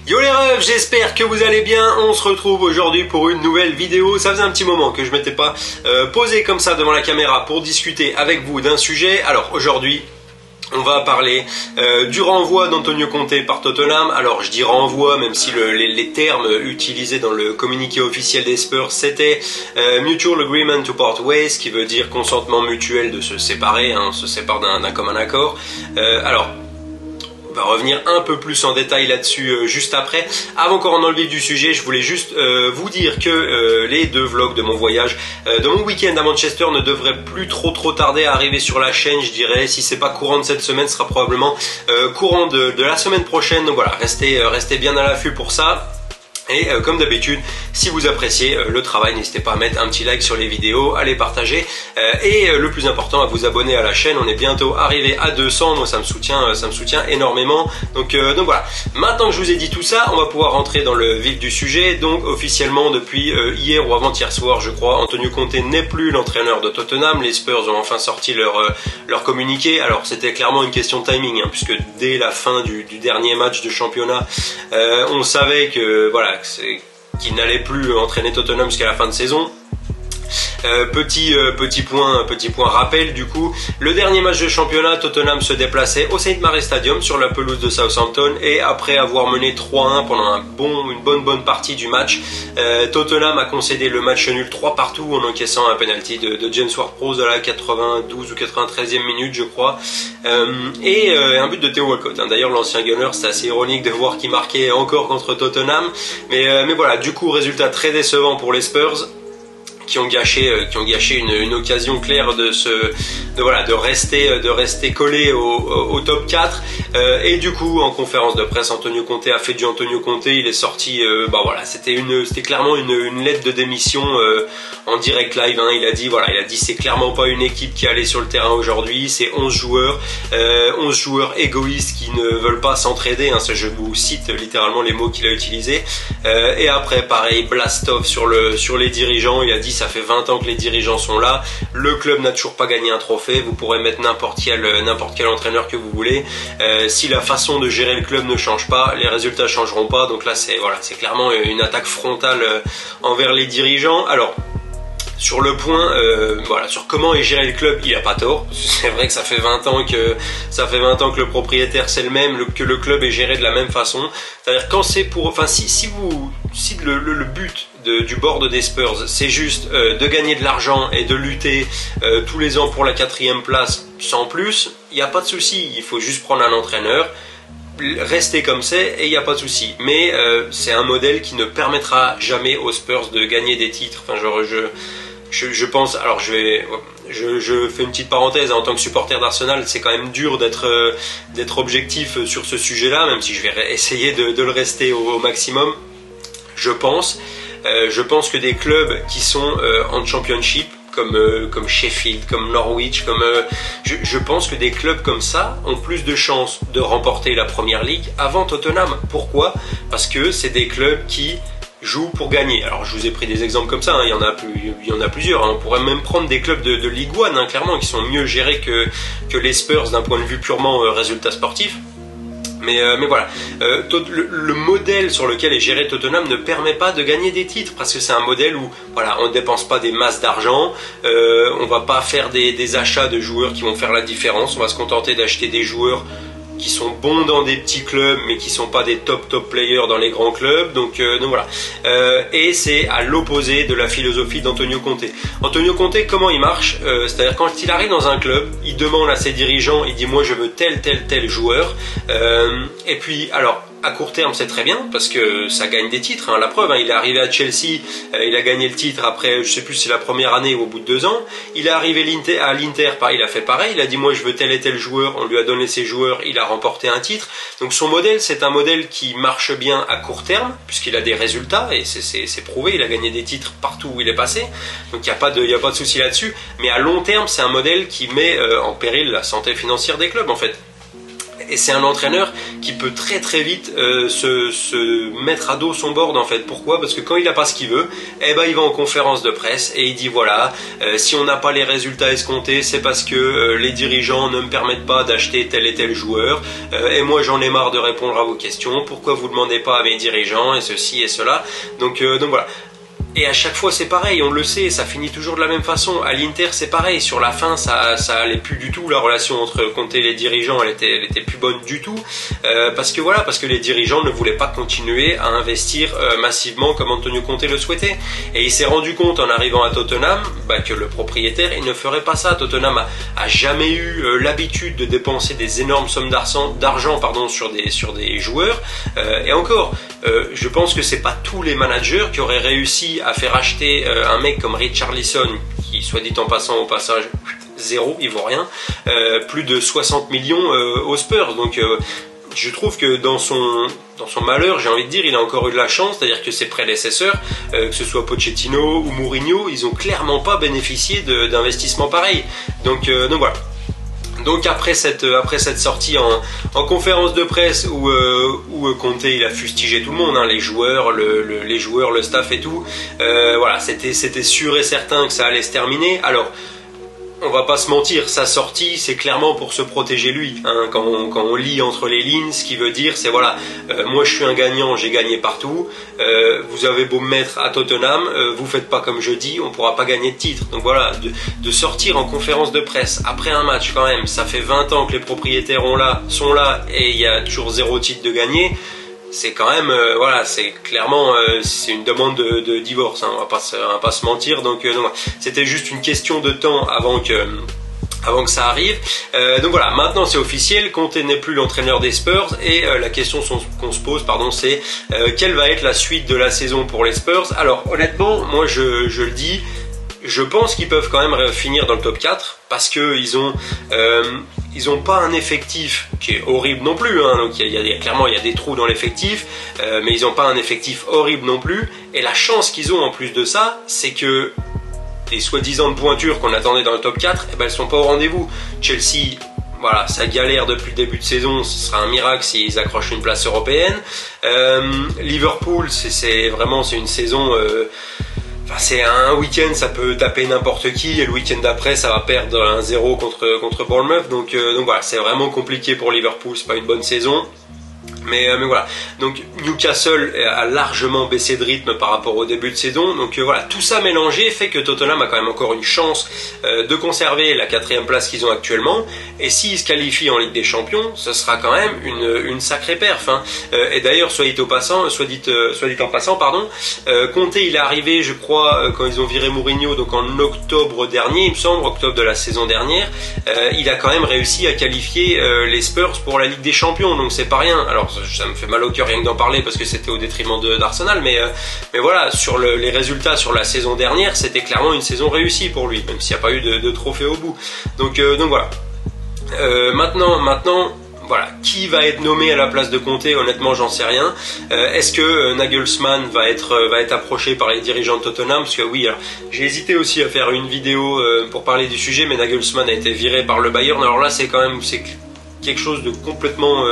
Yo les refs, j'espère que vous allez bien. On se retrouve aujourd'hui pour une nouvelle vidéo. Ça faisait un petit moment que je m'étais pas posé comme ça devant la caméra pour discuter avec vous d'un sujet. Alors aujourd'hui, on va parler du renvoi d'Antonio Conte par Tottenham. Alors je dis renvoi, même si les termes utilisés dans le communiqué officiel des Spurs c'était Mutual Agreement to Part Ways, qui veut dire consentement mutuel de se séparer, hein, on se sépare d'un commun accord. Alors on va revenir un peu plus en détail là-dessus juste après. Avant qu'on rentre dans le vif du sujet, je voulais juste vous dire que les deux vlogs de mon voyage, de mon week-end à Manchester ne devraient plus trop tarder à arriver sur la chaîne, je dirais. Si c'est pas courant de cette semaine, ce sera probablement courant de la semaine prochaine. Donc voilà, restez bien à l'affût pour ça. Et comme d'habitude, si vous appréciez le travail, n'hésitez pas à mettre un petit like sur les vidéos, à les partager et le plus important, à vous abonner à la chaîne. On est bientôt arrivé à 200, moi ça me soutient énormément. Donc voilà, maintenant que je vous ai dit tout ça, on va pouvoir rentrer dans le vif du sujet. Donc officiellement, depuis hier ou avant-hier soir, je crois, Antonio Conte n'est plus l'entraîneur de Tottenham. Les Spurs ont enfin sorti leur communiqué. Alors c'était clairement une question de timing, hein, puisque dès la fin du dernier match de championnat, on savait que voilà, qu'il n'allait plus entraîner Tottenham jusqu'à la fin de saison. Petit point rappel du coup, le dernier match de championnat, Tottenham se déplaçait au St Mary's Stadium sur la pelouse de Southampton, et après avoir mené 3-1 pendant une bonne partie du match, Tottenham a concédé le match nul 3-3 en encaissant un penalty de James Ward-Prowse à la 92 ou 93e minute je crois, et un but de Theo Walcott, hein. D'ailleurs l'ancien Gunner, c'est assez ironique de voir qu'il marquait encore contre Tottenham, mais voilà, du coup résultat très décevant pour les Spurs, qui ont gâché une occasion claire de rester collé au top 4, et du coup en conférence de presse, Antonio Conte a fait du Antonio Conte. Il est sorti, voilà, c'était clairement une lettre de démission en direct live, hein. Il a dit c'est clairement pas une équipe qui est allée sur le terrain aujourd'hui, c'est 11 joueurs égoïstes qui ne veulent pas s'entraider, hein. Je vous cite littéralement les mots qu'il a utilisés, et après pareil, blast off sur les dirigeants. Il a dit ça fait 20 ans que les dirigeants sont là, le club n'a toujours pas gagné un trophée, vous pourrez mettre n'importe quel entraîneur que vous voulez, si la façon de gérer le club ne change pas, les résultats changeront pas. Donc là c'est clairement une attaque frontale envers les dirigeants. Alors sur le point, sur comment est géré le club, il a pas tort. C'est vrai que ça fait 20 ans que le propriétaire c'est le même, que le club est géré de la même façon. C'est-à-dire quand c'est pour, enfin si le but du board des Spurs c'est juste de gagner de l'argent et de lutter tous les ans pour la 4e place sans plus, il n'y a pas de souci. Il faut juste prendre un entraîneur, rester comme c'est, et il n'y a pas de souci. Mais c'est un modèle qui ne permettra jamais aux Spurs de gagner des titres. Enfin, je pense, alors je fais une petite parenthèse, hein, en tant que supporter d'Arsenal, c'est quand même dur d'être objectif sur ce sujet-là, même si je vais essayer de le rester au maximum. Je pense que des clubs qui sont en championship, comme Sheffield, comme Norwich, je pense que des clubs comme ça ont plus de chances de remporter la Premier League avant Tottenham. Pourquoi? Parce que c'est des clubs qui jouent pour gagner. Alors je vous ai pris des exemples comme ça, hein. Il y en a plusieurs, hein. On pourrait même prendre des clubs de Ligue 1, hein, clairement, qui sont mieux gérés que les Spurs d'un point de vue purement résultat sportif. Mais voilà, le modèle sur lequel est géré Tottenham ne permet pas de gagner des titres, parce que c'est un modèle où voilà, on ne dépense pas des masses d'argent, on va pas faire des achats de joueurs qui vont faire la différence, on va se contenter d'acheter des joueurs qui sont bons dans des petits clubs mais qui sont pas des top players dans les grands clubs. Donc voilà, et c'est à l'opposé de la philosophie d'Antonio Conte. Antonio Conte, comment il marche, c'est-à-dire quand il arrive dans un club, il demande à ses dirigeants, il dit moi je veux tel joueur, et puis alors à court terme c'est très bien parce que ça gagne des titres, hein. La preuve, hein, il est arrivé à Chelsea, il a gagné le titre après, je sais plus si c'est la première année ou au bout de 2 ans. Il est arrivé à l'Inter, il a fait pareil, il a dit moi je veux tel et tel joueur, on lui a donné ses joueurs, il a remporté un titre. Donc son modèle, c'est un modèle qui marche bien à court terme puisqu'il a des résultats, et c'est prouvé, il a gagné des titres partout où il est passé, donc il n'y a pas de souci là-dessus. Mais à long terme, c'est un modèle qui met en péril la santé financière des clubs en fait. Et c'est un entraîneur qui peut très très vite se mettre à dos son board en fait. Pourquoi? Parce que quand il n'a pas ce qu'il veut, eh ben il va en conférence de presse et il dit voilà, si on n'a pas les résultats escomptés, c'est parce que les dirigeants ne me permettent pas d'acheter tel et tel joueur, et moi j'en ai marre de répondre à vos questions, pourquoi vous ne demandez pas à mes dirigeants et ceci et cela. Donc voilà. Et à chaque fois c'est pareil, on le sait, ça finit toujours de la même façon. À l'Inter c'est pareil, sur la fin ça allait plus du tout, la relation entre Conte et les dirigeants elle était plus bonne du tout, parce que les dirigeants ne voulaient pas continuer à investir massivement comme Antonio Conte le souhaitait. Et il s'est rendu compte en arrivant à Tottenham que le propriétaire il ne ferait pas ça. Tottenham a jamais eu l'habitude de dépenser des énormes sommes d'argent sur des joueurs, et encore je pense que c'est pas tous les managers qui auraient réussi à faire acheter un mec comme Richarlison, qui soit dit en passant au passage zéro, il vaut rien, plus de 60 millions aux Spurs. Donc je trouve que dans son malheur, j'ai envie de dire, il a encore eu de la chance, c'est-à-dire que ses prédécesseurs, que ce soit Pochettino ou Mourinho, ils ont clairement pas bénéficié d'investissements pareils. Donc voilà. Donc après cette sortie en conférence de presse où Conte il a fustigé tout le monde, hein, les joueurs, le staff et tout, voilà, c'était sûr et certain que ça allait se terminer. Alors on va pas se mentir, sa sortie c'est clairement pour se protéger lui, hein, quand on lit entre les lignes, ce qui veut dire c'est voilà, moi je suis un gagnant, j'ai gagné partout, vous avez beau me mettre à Tottenham, vous faites pas comme je dis, on pourra pas gagner de titre. Donc voilà, de sortir en conférence de presse après un match quand même, ça fait 20 ans que les propriétaires sont là et il y a toujours 0 titre de gagné. C'est quand même, voilà, c'est clairement, c'est une demande de divorce, hein, on va pas se mentir. Donc c'était juste une question de temps avant que ça arrive. Donc voilà, maintenant c'est officiel, Conte n'est plus l'entraîneur des Spurs et la question qu'on se pose, c'est quelle va être la suite de la saison pour les Spurs. Alors honnêtement, moi je le dis, je pense qu'ils peuvent quand même finir dans le top 4 parce qu'ils ont pas un effectif qui est horrible non plus, hein. Donc clairement il y a des trous dans l'effectif, mais ils n'ont pas un effectif horrible non plus. Et la chance qu'ils ont en plus de ça, c'est que les soi-disant pointures qu'on attendait dans le top 4, elles sont pas au rendez-vous. Chelsea, voilà, ça galère depuis le début de saison, ce sera un miracle s'ils accrochent une place européenne. Liverpool, c'est une saison... c'est un week-end, ça peut taper n'importe qui, et le week-end d'après, ça va perdre 1-0 contre Bournemouth. Donc voilà, c'est vraiment compliqué pour Liverpool, c'est pas une bonne saison. Mais voilà, donc Newcastle a largement baissé de rythme par rapport au début de saison. Donc voilà, tout ça mélangé fait que Tottenham a quand même encore une chance de conserver la 4e place qu'ils ont actuellement. Et s'ils se qualifient en Ligue des Champions, ce sera quand même une sacrée perf, hein. Et d'ailleurs, soit dit en passant, Conte il est arrivé, je crois, quand ils ont viré Mourinho, donc en octobre dernier, il me semble, octobre de la saison dernière, il a quand même réussi à qualifier les Spurs pour la Ligue des Champions, donc c'est pas rien. Alors ça me fait mal au cœur rien que d'en parler parce que c'était au détriment d'Arsenal, mais voilà, sur les résultats sur la saison dernière, c'était clairement une saison réussie pour lui, même s'il n'y a pas eu de trophée au bout. Donc voilà. Maintenant, voilà, qui va être nommé à la place de Conte, honnêtement j'en sais rien. Est-ce que Nagelsmann va être approché par les dirigeants de Tottenham? Parce que oui, alors, j'ai hésité aussi à faire une vidéo pour parler du sujet, mais Nagelsmann a été viré par le Bayern. Alors là c'est quelque chose de complètement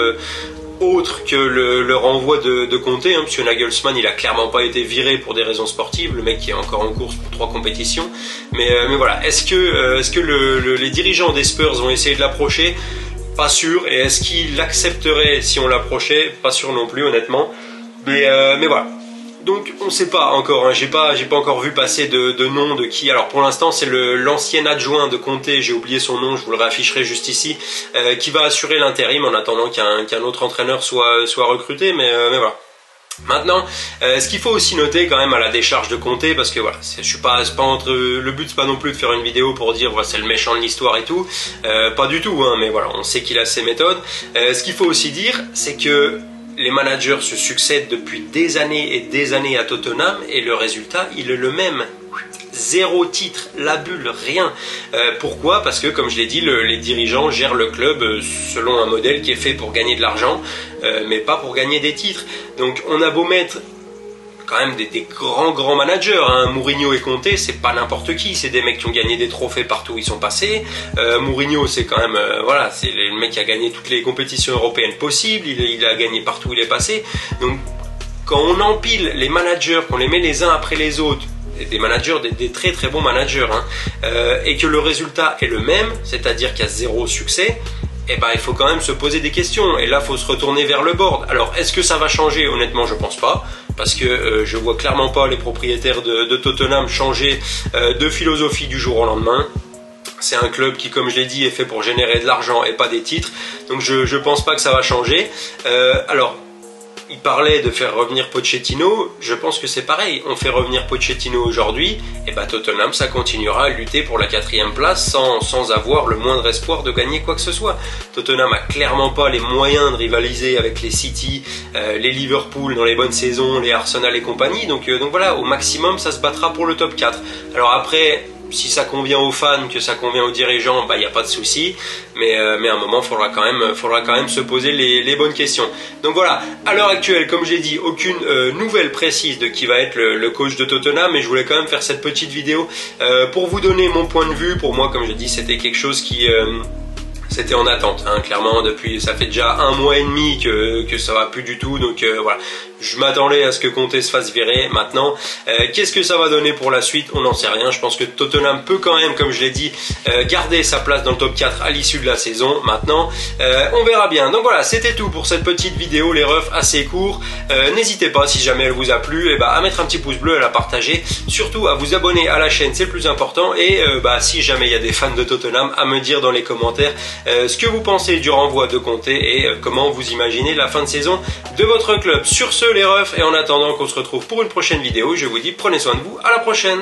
autre que le renvoi de Conte, hein, puisque Nagelsmann il a clairement pas été viré pour des raisons sportives, le mec qui est encore en course pour 3 compétitions. Mais voilà, est-ce que les dirigeants des Spurs vont essayer de l'approcher? Pas sûr. Et est-ce qu'il accepterait si on l'approchait? Pas sûr non plus, honnêtement. Mais voilà. Donc on sait pas encore, hein. J'ai pas encore vu passer de nom de qui. Alors pour l'instant c'est l'ancien adjoint de Conte, j'ai oublié son nom, je vous le réafficherai juste ici, qui va assurer l'intérim en attendant qu'un autre entraîneur soit recruté, mais voilà. Maintenant, ce qu'il faut aussi noter quand même à la décharge de Conte, parce que voilà, le but c'est pas non plus de faire une vidéo pour dire voilà, c'est le méchant de l'histoire et tout, pas du tout, hein, mais voilà, on sait qu'il a ses méthodes. Ce qu'il faut aussi dire, c'est que les managers se succèdent depuis des années et des années à Tottenham et le résultat, il est le même. 0 titre, la bulle, rien. Pourquoi? Parce que, comme je l'ai dit, les dirigeants gèrent le club selon un modèle qui est fait pour gagner de l'argent, mais pas pour gagner des titres. Donc on a beau mettre quand même des grands managers, hein. Mourinho et Conte, c'est pas n'importe qui, c'est des mecs qui ont gagné des trophées partout où ils sont passés. Mourinho, c'est quand même, voilà, c'est le le mec a gagné toutes les compétitions européennes possibles, il a gagné partout où il est passé. Donc quand on empile les managers, qu'on les met les uns après les autres, des managers, des très très bons managers, et que le résultat est le même, c'est-à-dire qu'il y a 0 succès, eh ben, il faut quand même se poser des questions. Et là, il faut se retourner vers le board. Alors, est-ce que ça va changer? Honnêtement, je pense pas. Parce que je vois clairement pas les propriétaires de Tottenham changer de philosophie du jour au lendemain. C'est un club qui, comme je l'ai dit, est fait pour générer de l'argent et pas des titres. Donc, je pense pas que ça va changer. Alors, il parlait de faire revenir Pochettino, je pense que c'est pareil, on fait revenir Pochettino aujourd'hui, et bah Tottenham ça continuera à lutter pour la 4e place sans avoir le moindre espoir de gagner quoi que ce soit. Tottenham a clairement pas les moyens de rivaliser avec les City, les Liverpool dans les bonnes saisons, les Arsenal et compagnie, donc voilà, au maximum ça se battra pour le top 4. Alors après, si ça convient aux fans, que ça convient aux dirigeants, bah il n'y a pas de souci. Mais à un moment, il faudra quand même se poser les bonnes questions. Donc voilà, à l'heure actuelle, comme j'ai dit, aucune nouvelle précise de qui va être le coach de Tottenham. Mais je voulais quand même faire cette petite vidéo pour vous donner mon point de vue. Pour moi, comme j'ai dit, c'était quelque chose qui... c'était en attente, clairement, depuis, ça fait déjà 1 mois et demi que ça va plus du tout, donc voilà, je m'attendais à ce que Conte se fasse virer. Maintenant, qu'est-ce que ça va donner pour la suite? On n'en sait rien. Je pense que Tottenham peut quand même, comme je l'ai dit, garder sa place dans le top 4 à l'issue de la saison. Maintenant, on verra bien. Donc voilà, c'était tout pour cette petite vidéo, les refs assez courts. N'hésitez pas, si jamais elle vous a plu, à mettre un petit pouce bleu, à la partager, surtout à vous abonner à la chaîne, c'est le plus important, et si jamais il y a des fans de Tottenham, à me dire dans les commentaires ce que vous pensez du renvoi de Conte et comment vous imaginez la fin de saison de votre club. Sur ce, les refs, et en attendant qu'on se retrouve pour une prochaine vidéo, je vous dis prenez soin de vous, à la prochaine.